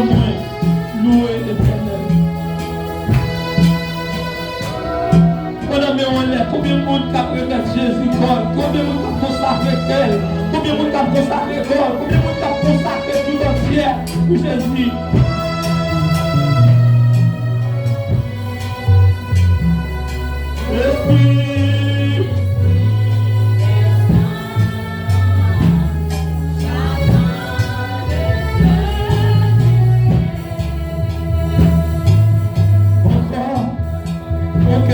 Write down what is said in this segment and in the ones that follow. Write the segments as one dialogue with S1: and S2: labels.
S1: moins louer l'Éternel. Combien de monde qui a remettre Jésus, combien de monde qui a consacré elle, combien de monde qui a consacré God, combien de monde qui a consacré tout entier pour Jésus. Esprit, encore, ok.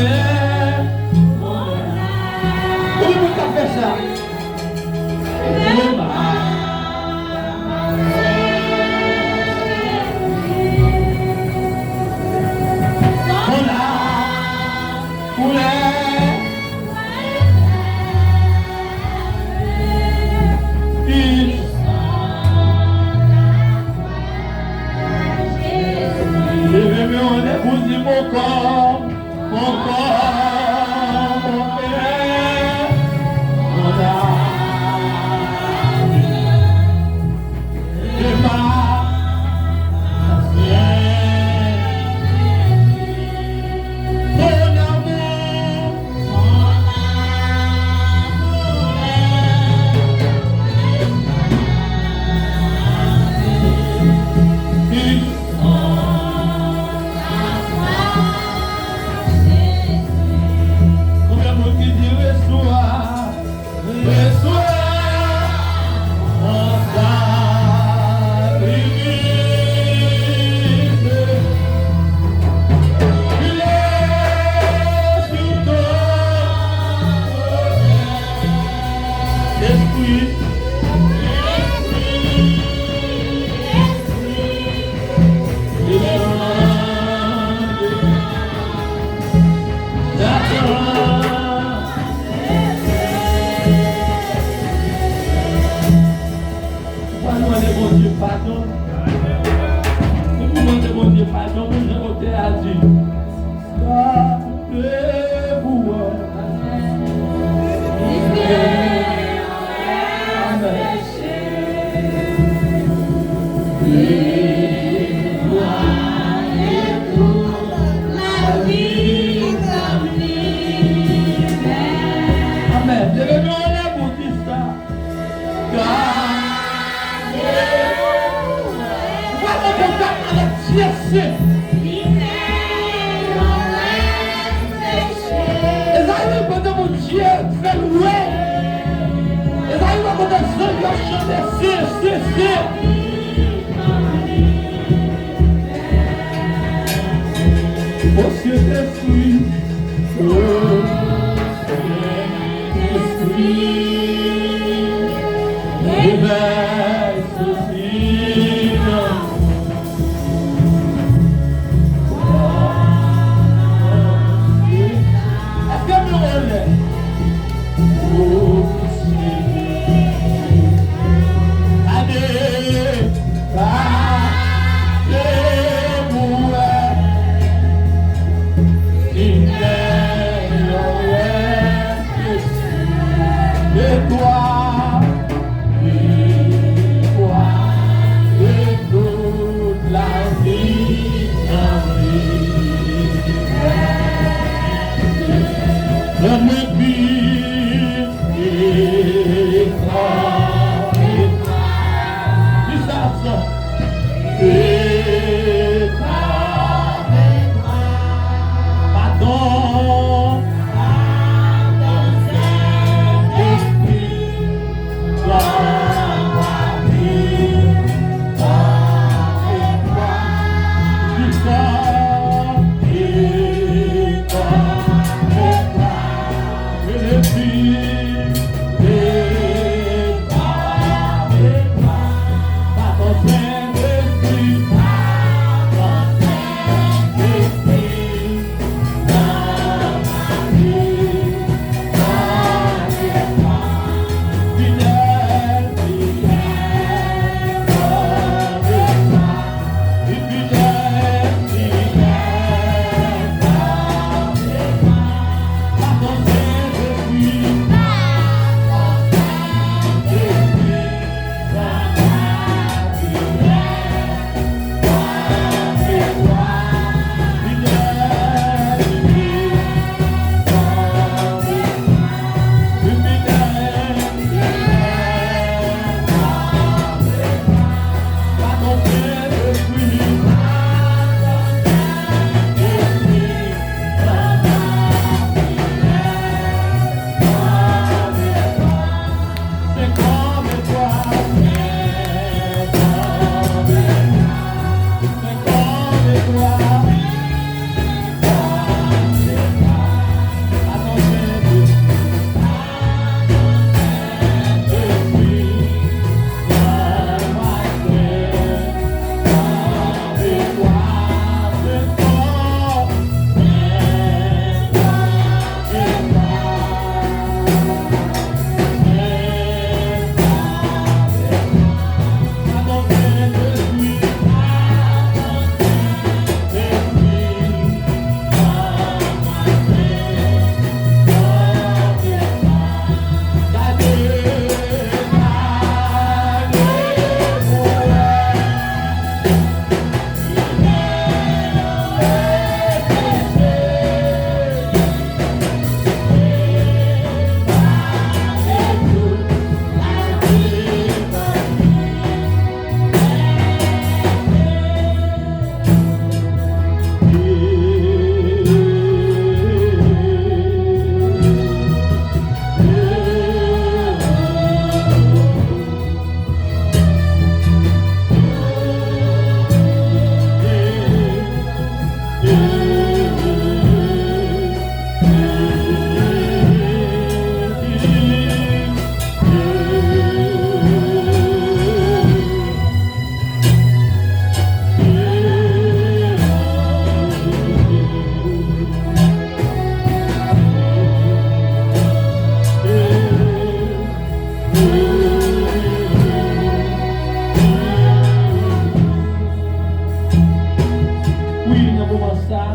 S1: ça.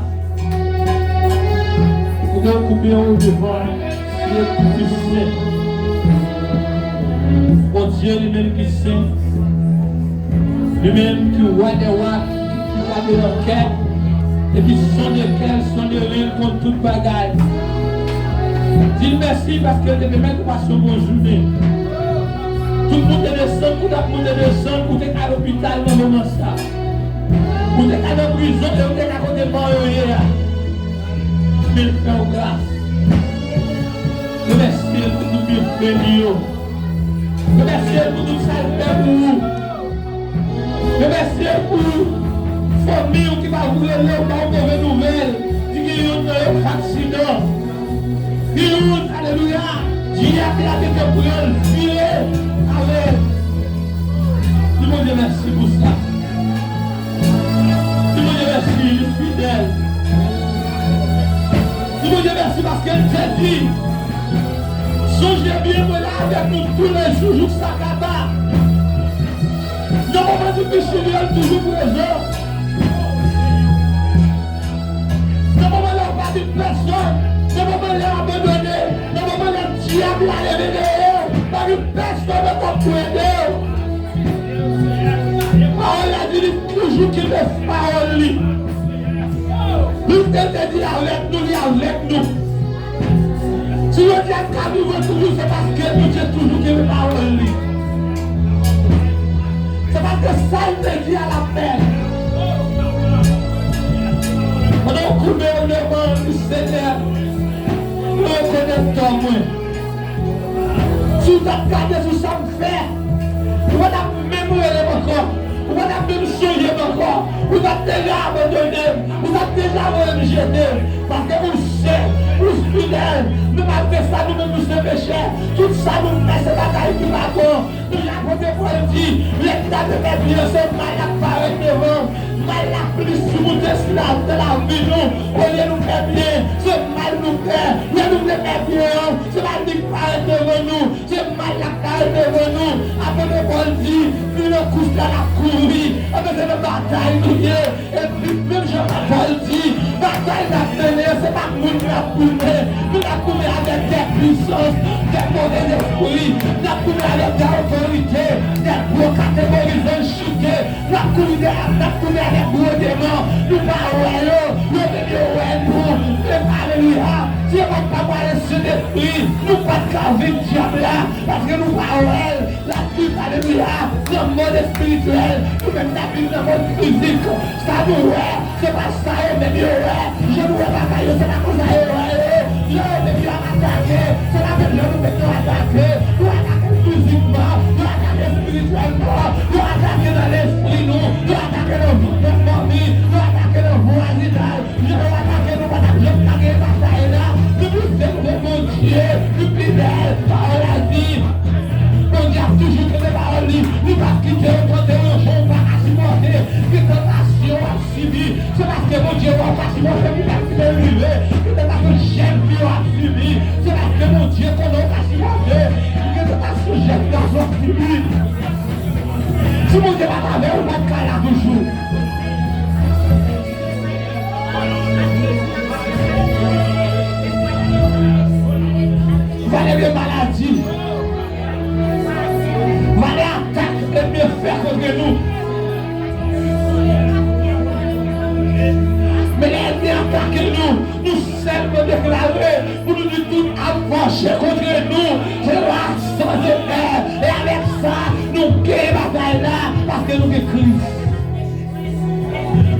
S1: Vous pouvez couper au devant. C'est le petit saint. Pour Dieu lui-même qui saint. Lui-même qui roi des rois, qui a de leur cœur. Et puis son de cœur, son de rien contre toute bagaille. Dis merci parce que de mettre passer une bonne journée. Tout le monde est descend, tout le monde est descend, pour être à l'hôpital dans le moment ça. Pour être à la prison, pour être à côté de moi, mais faire grâce. Remerciez pour tout bien béni. Remerciez pour tout ça fait pour vous. Remerciez pour la famille qui va vous relèver par une mauvaise nouvelle. Dit qu'il y a un accident. Alléluia. Dieu a fait la tête pour elle, filer avec. Tout le monde dit merci pour ça. Tout le monde dit merci, il est fidèle. Tout le monde dit merci parce qu'elle t'a dit. Songez bien, moi là avec nous tous les jours, jour ça kata. Le moment du péché, il est toujours présent. Le moment là, pas de personne. Le moment là, abandonné. Le moment là, diable a réveillé. Pas une personne ne comprend. Parole a dit toujours qu'il laisse parole. Nous te dit avec nous, il est avec nous. Si le diable a vivre toujours, c'est parce que nous sommes toujours qui est parole. C'est parce que ça il te dit à la paix. On a coupé au devant du Seigneur. Nous reconnaissons moins. Si vous avez gardé ce ça me fait, vous avez mémoré encore. Vous avez même changé encore. Vous avez déjà abandonné. Vous avez déjà rejeté. Parce que vous savez, vous fidèles. Nous avons fait ça, nous sommes péchés. Tout ça, nous mettons cette bataille qui va bon. Nous avons fait pour le dire. L'état de mes biens, c'est mal à paraître devant. Mal à plus sur mon destin de la vie, nous. Au lieu de nous faire bien, c'est mal nous faire. Au lieu de nous faire bien, c'est mal de paraître devant nous. C'est mal à paraître devant nous. Après le bon dit, puis le coup de la courir. Après c'est la bataille, nous y est. Et puis, même je m'appelle dit, bataille d'appelée, c'est pas nous qui la courir. Nous la courir avec des puissances, des mauvais esprits, la courir avec des autorités, des gros catégories chutés, la courir avec gros démons, nous parlons, nous venons alléluia, Dieu va pas parler sur l'esprit, nous pas caver le diable là, parce que nous parlons, la Bible, alléluia, dans le monde spirituel, nous même la Bible dans le monde physique, ça nous c'est pas ça, mais mieux, je nous vois pas, c'est la chose à je vais bien attaquer, c'est la même chose que nous attaquer, nous attaquer physiquement, nous attaquer spirituellement, nous attaquer dans l'esprit, nous attaquer dans notre famille, nous attaquer dans le voisinage, je vais attaquer, nous attaquer la bataille là, nous servons mon Dieu, nous fidèles, parole a dit, mon Dieu a toujours que les paroles, nous pas quitter le côté où on va supporter, que tentation a subi, c'est parce que mon Dieu va pas supporter, il a arrivé, que tentation j'aime a subi, c'est parce que mon Dieu qu'on a pas supporté, que tentation j'aime dans son subi. Si mon Dieu va pas faire, on va être là toujours. Valez les maladies, valez attaque et mieux faire contre nous. Mais les ennemis attaquent nous, nous seulement déclarer pour nous dire tout avancer contre nous. C'est la sang de paix. Et avec ça, nous gagnons la bataille là parce que nous sommes Christ.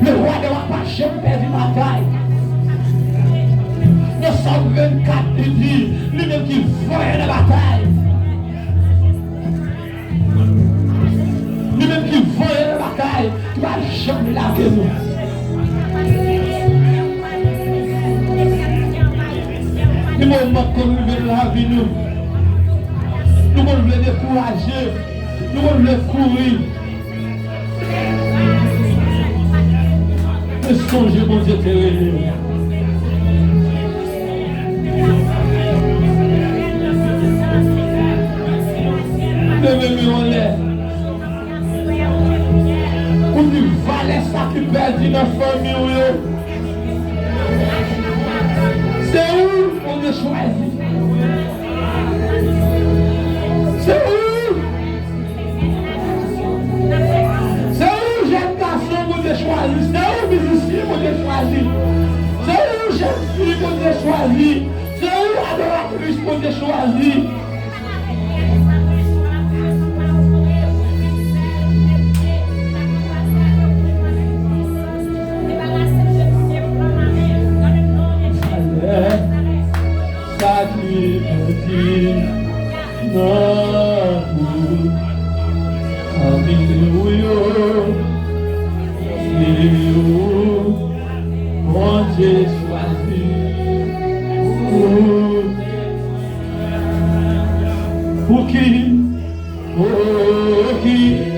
S1: Le roi ne va pas jamais perdre une bataille. Nous sommes 24 dit, lui-même qui voit la bataille. Lui-même qui voit la bataille, qui va jamais la guerre. Nous moment qu'on veut la vie, nous voulons décourager, nous voulons courir. Mais songez, mon Dieu, terre. Levez-moi en l'air. Pour nous valer ça qui perdit dans la famille. C'est où on est choisi. C'est où? C'est où jeune garçon qu'on a choisi? C'est où musicien qu'on a choisi? C'est où jeune fille qu'on a choisi? C'est où adoratrice qu'on a choisi? Ça qui me dit non, alléluia, mon Dieu choisi, pour qui, mon Dieu,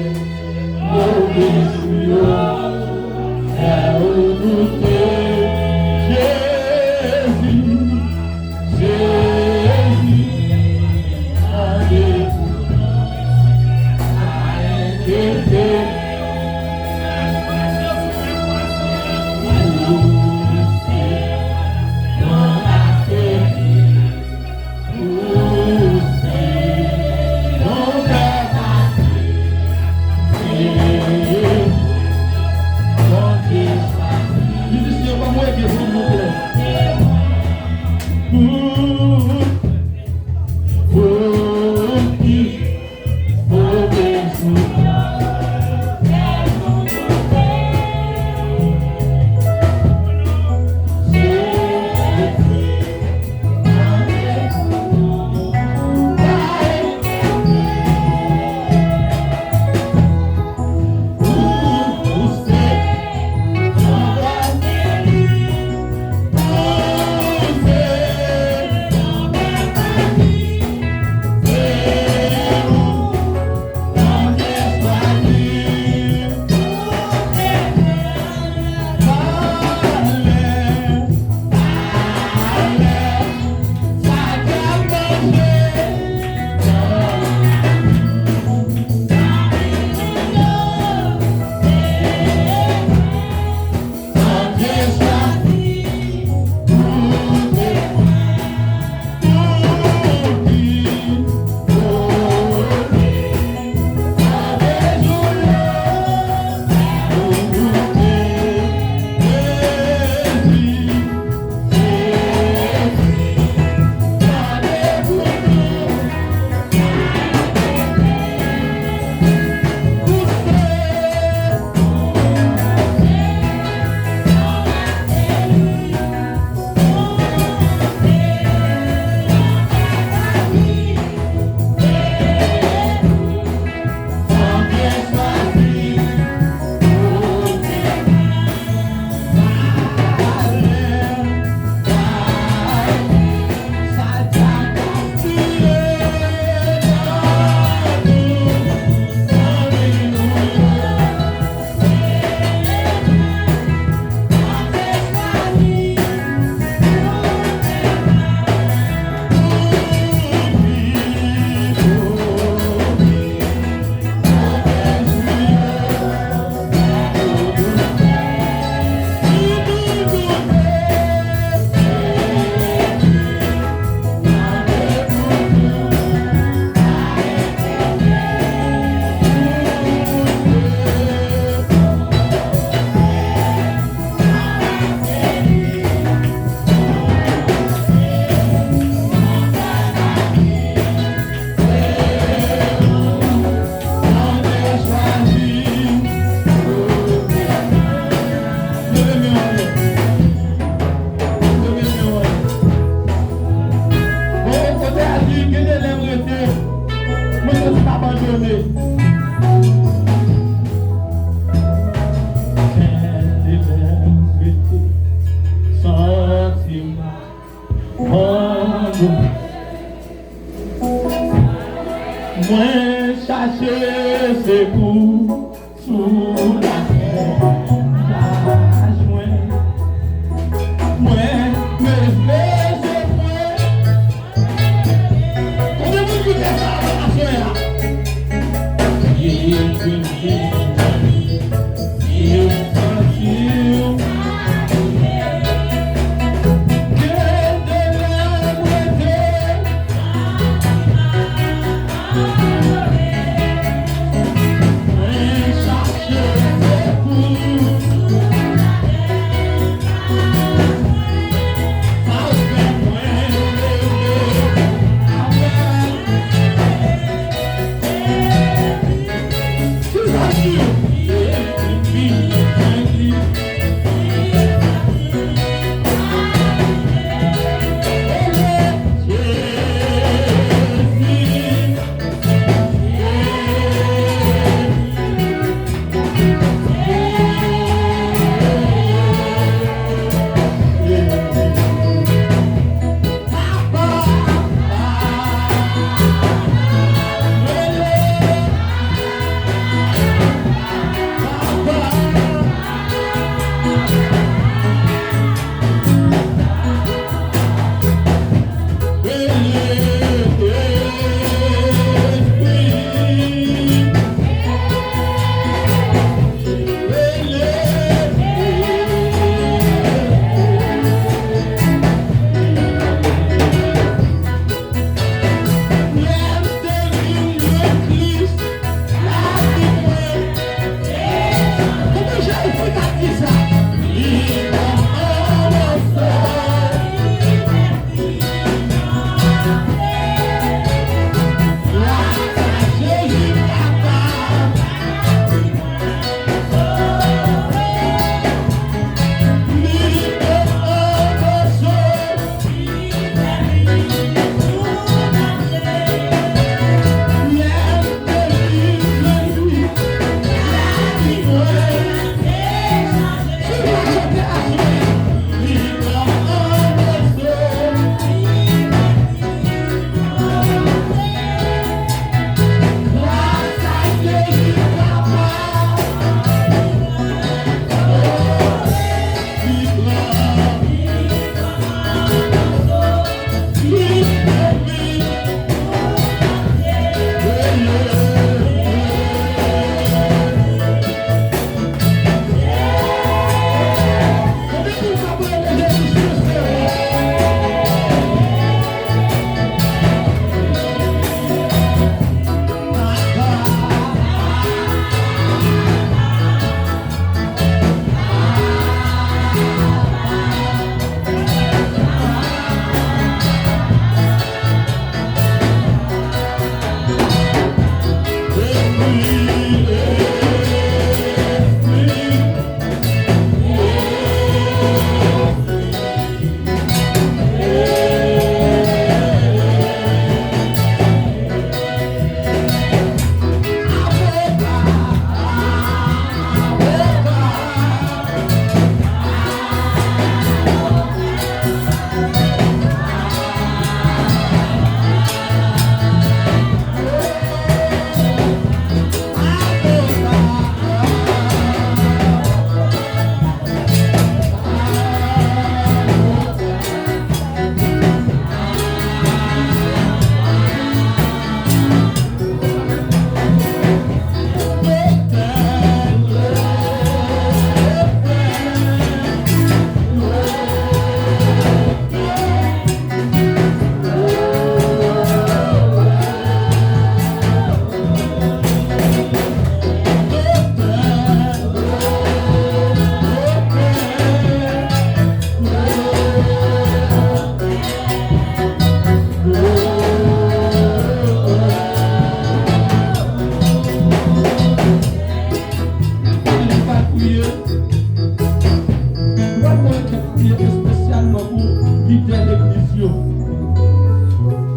S1: prier spécialement pour leader l'église.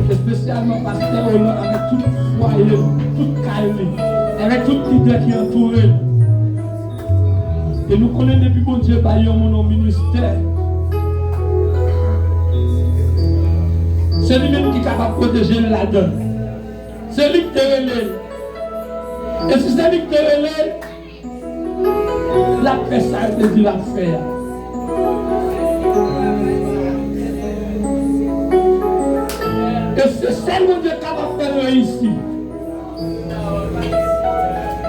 S1: Et spécialement pasteur Hollande avec tout foyer, tout caille, avec tout leader qui entoure. Et nous connaissons depuis bon Dieu par mon ministère. C'est lui-même qui est capable de protéger là-dedans. C'est lui qui te relève. Et si c'est lui qui te relève, la paix, ça veut dire la faire. Et c'est seulement Dieu qui va faire ici.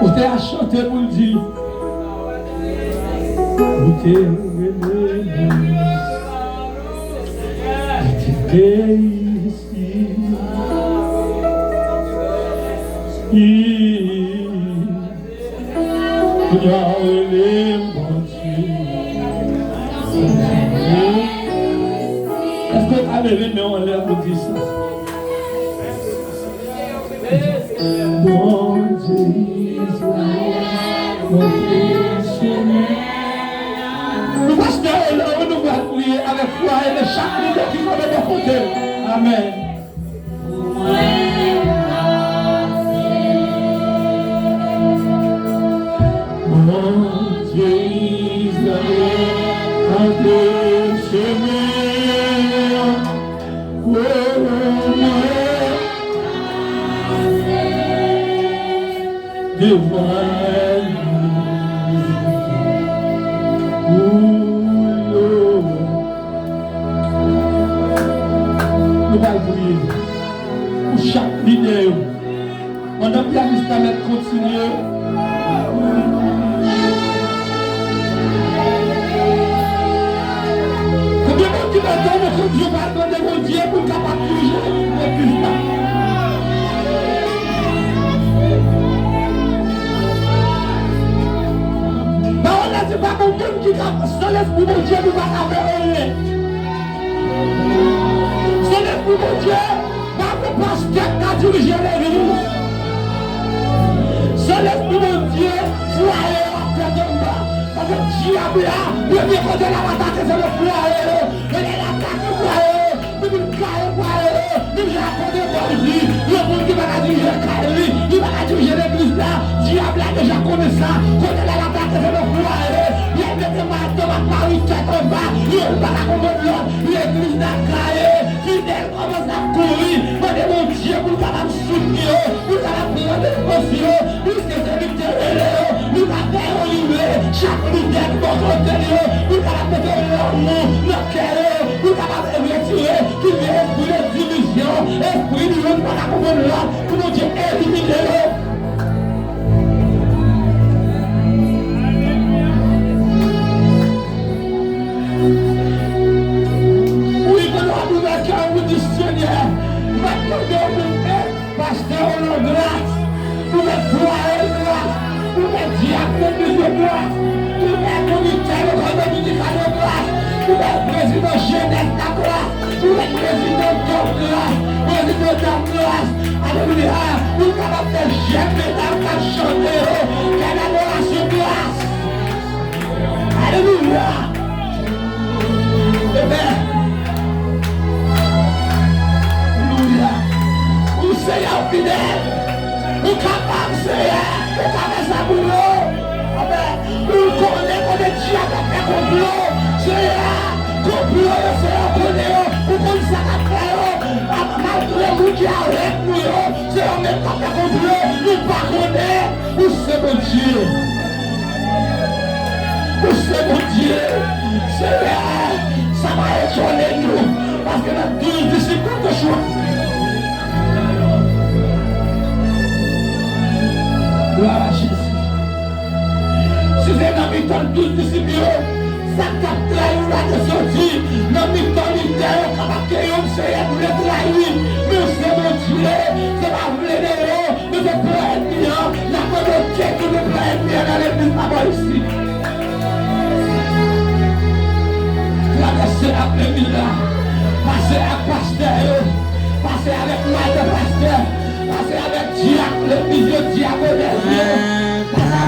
S1: Vous avez chanté pour le dire. Vous t'es relève. Vous t'es ici. Est-ce que vous avez levé en l'air pour dire ça? Mon Dieu, mon péché. Nous pasteur là, on nous va prier avec foi et de chaque leader qui va de mon côté. Amen. Nous allons prier pour chaque leader. Pendant que la pianiste va continuer. Combien de qui m'attendent que Dieu va demander mon Dieu pour capable de juger l'église là? On a dit pas mon Dieu qui a sans l'esprit de Dieu, nous va faire rien. Sans l'esprit de Dieu, pas le pasteur qui a dirigé l'église. Sans l'esprit de Dieu, foyer à tête en bas. Parce que le diable là, le premier côté la attaque, c'est le foyer. Il est l'attaque du foyer. Il est le foyer. Il est raconté pour lui. Le monde qui va diriger l'église, il va diriger l'église là. Le diable a déjà connu ça. Quand il est l'attaque, c'est le foyer. Il est le matin, ma Paris, tête en bas. Il est pas la commande. L'église n'a caillé. Fidèle commence à courir. Demandez mon Dieu pour capable soutenir. Pour capable prendre des précautions. Puisque c'est lui qui est relève. Nous avons fait oliver. Chaque leader qui va contenir. Nous avons fait l'amour. Le cœur. Nous avons retirer. Qui vient esprit de division. Esprit du monde par la commande là. Pour mon Dieu éliminer. Seigneur, maintenant nous pasteur Hollande grâce, nous mettons foyer grâce, nous mettons diacre de grâce, nous mettons commissaire dominical de grâce, nous mettons président jeunesse de grâce, nous mettons président de grâce, président de grâce, alléluia, nous sommes capables de jeter dans la chanter, quelle adoration grâce, alléluia, amen. Seigneur fidèle, nous capables, Seigneur, nous capables de boulot. Amen. Nous connaissons des diables qui font complot. Seigneur, complot, Seigneur, connaît, nous connaissons ça après. Malgré nous qui arrêtent nous, Seigneur, même pas fait complot, nous pas connaître. Nous c'est mon Dieu. Nous c'est mon Dieu. Seigneur, ça va étonner nous. Parce que dans 12 disciples de choix. Gloire à Jésus. Si c'est dans mi-temps de 12 disciples, ça capte là, il va te sortir. Dans mi-temps de l'intérieur, quand on a un Seigneur pour le trahir. Mais c'est mon Dieu, c'est pas vous les héros, mais c'est pour être bien. La volonté qui ne peut être bien dans l'église là-bas ici. Traversez après-midi là, passez à pasteur, passez avec moi de pasteur. Passez avec diable, le milieu diable des yeux. Passez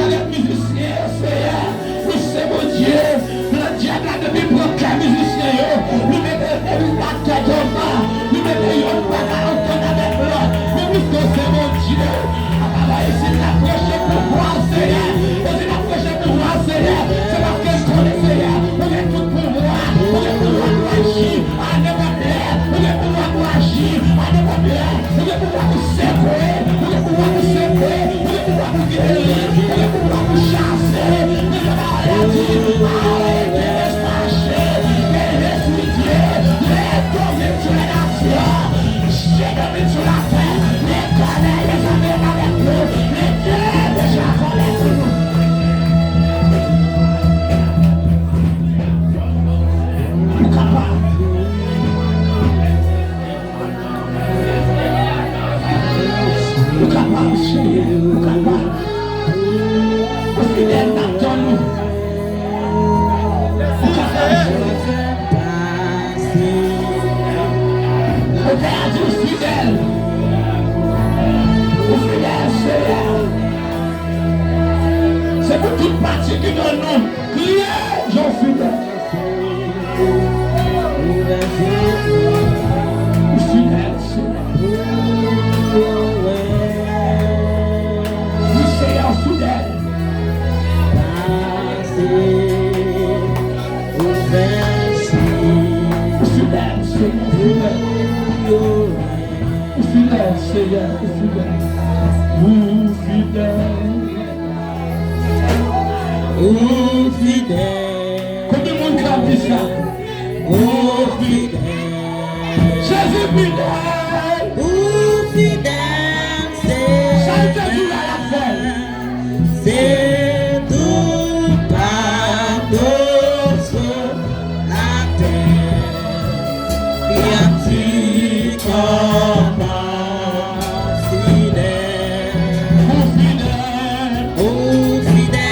S1: avec musicien, Seigneur. Oui, c'est mon Dieu. Criez, j'en fidèle. Fidèle, Seigneur. Oui, Seigneur, fidèle. Fidèle, Seigneur, fidèle. Fidèle, Seigneur, fidèle.
S2: Fidèle.
S1: Combien de monde crame ça?
S2: Fidèle.
S1: Jésus fidèle.
S2: Fidèle,
S1: Ça a été tout à la fin.
S2: c'est tout partout sur la terre. Y a-t-il comme fidèle? Fidèle.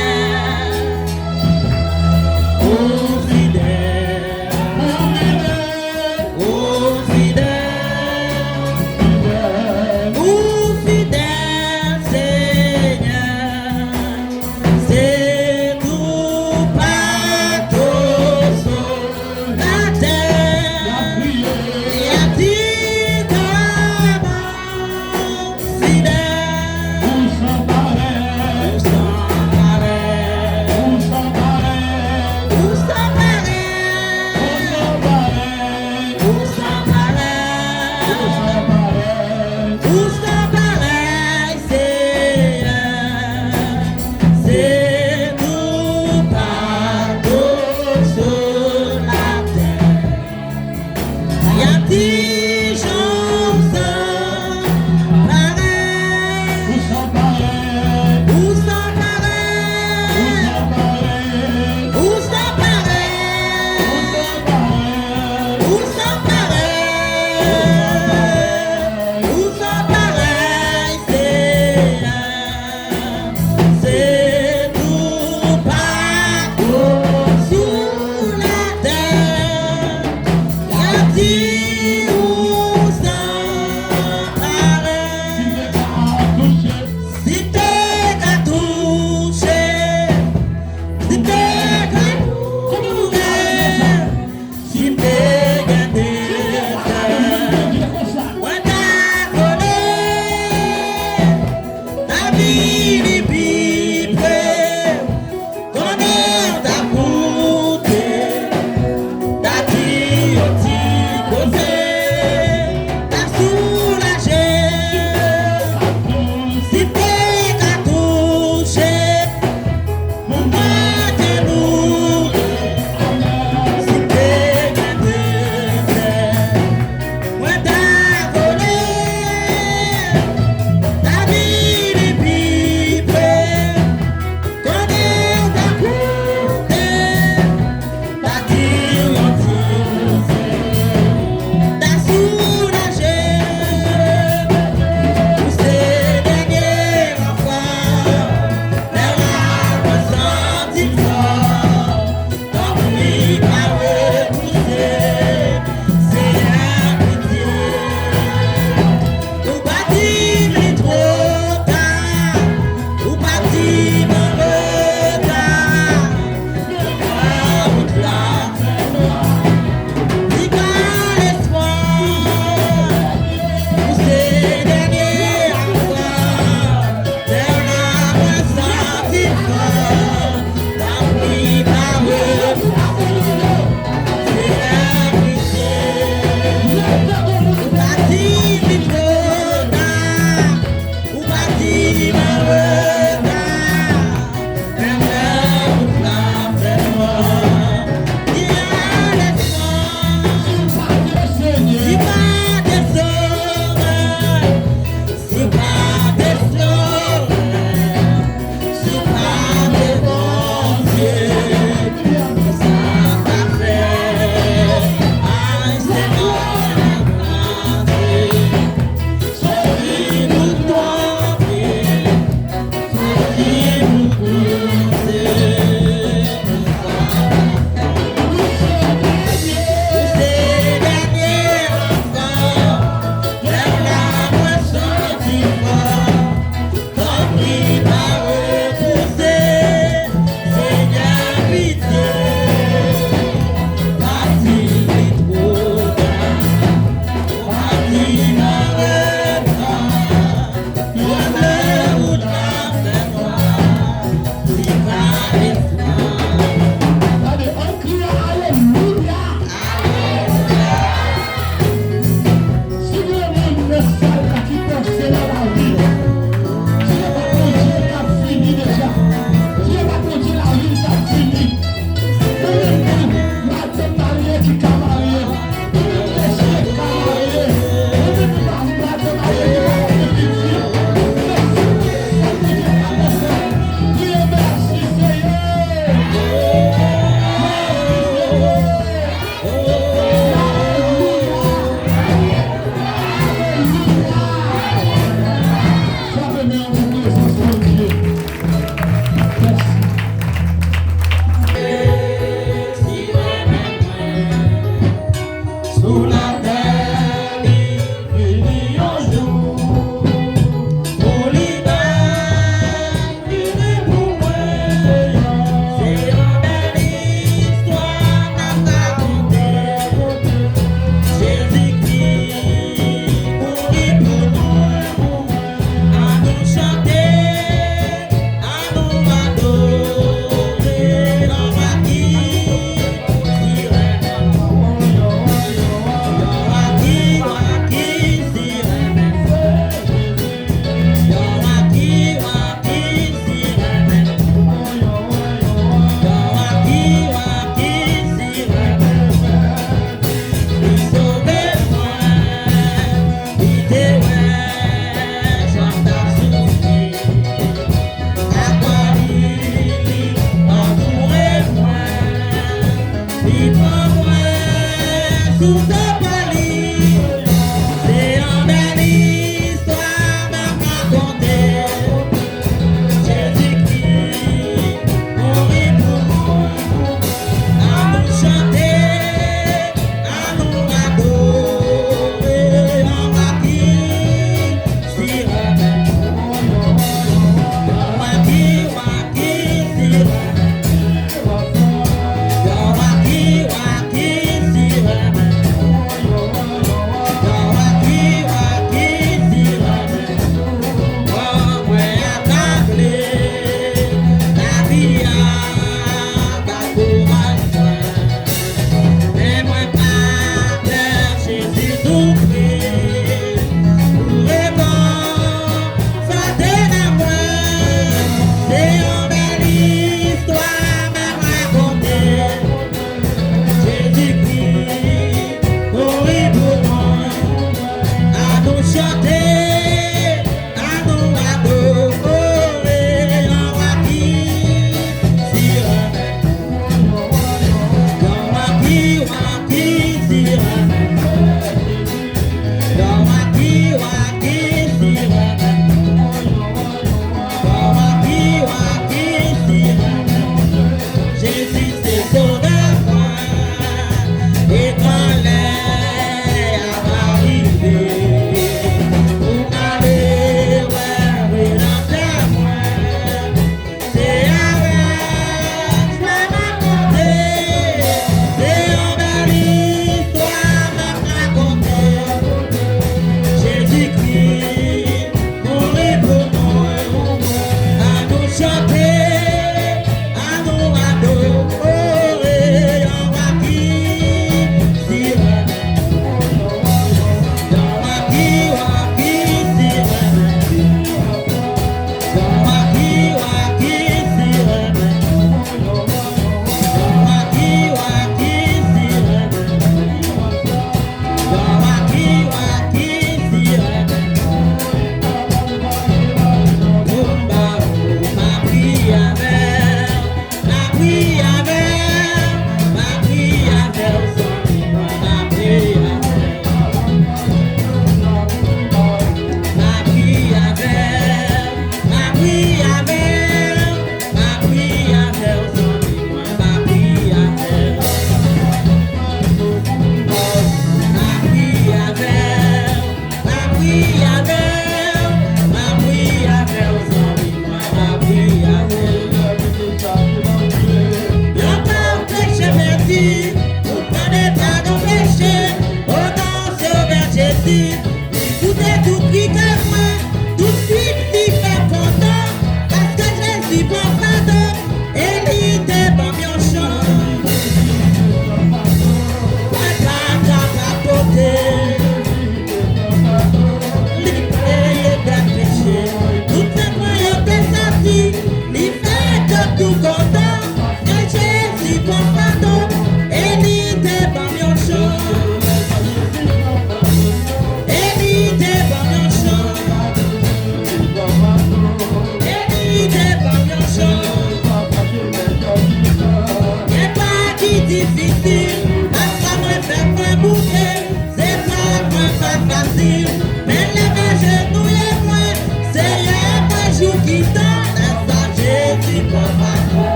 S2: Tout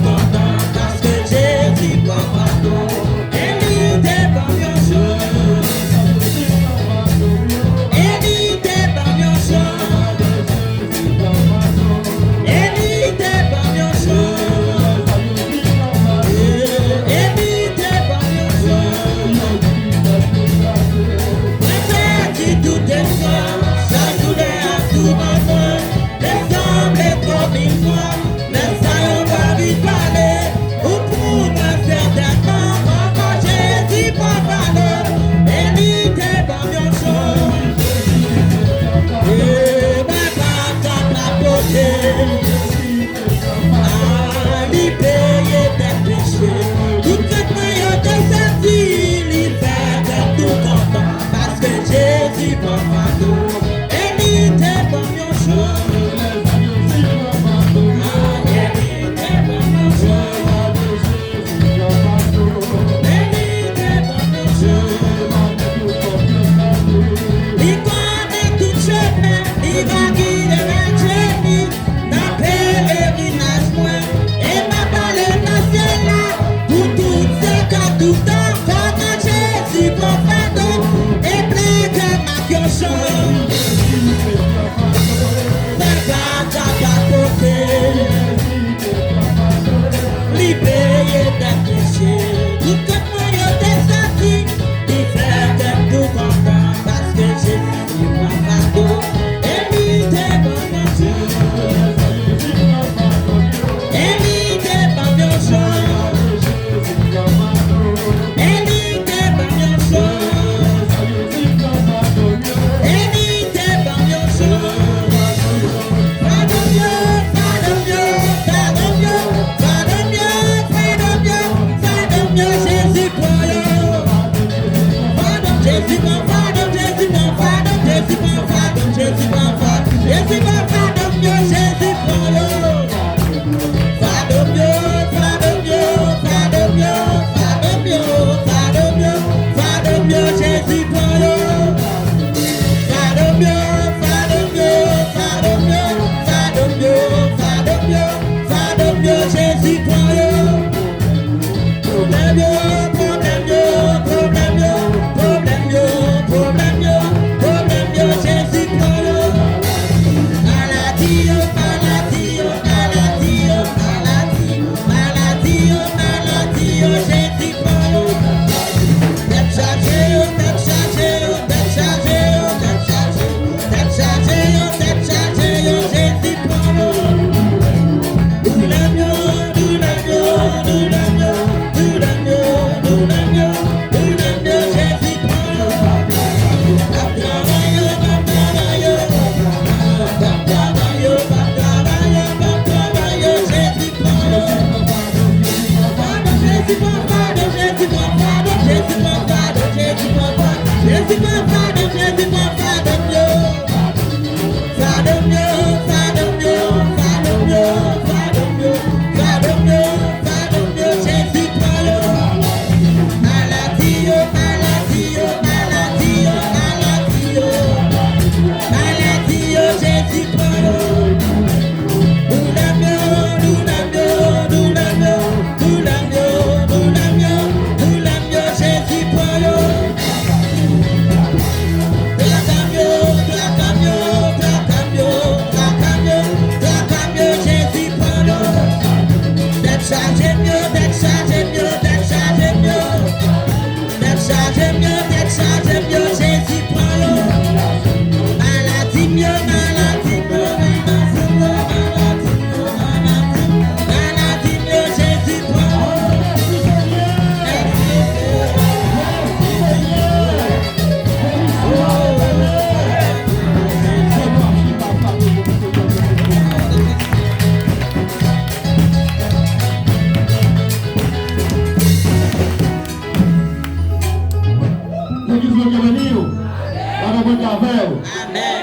S2: content parce que Jésus comprend.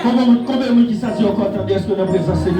S1: Como que ça, se eu encontro Deus que eu não preciso ser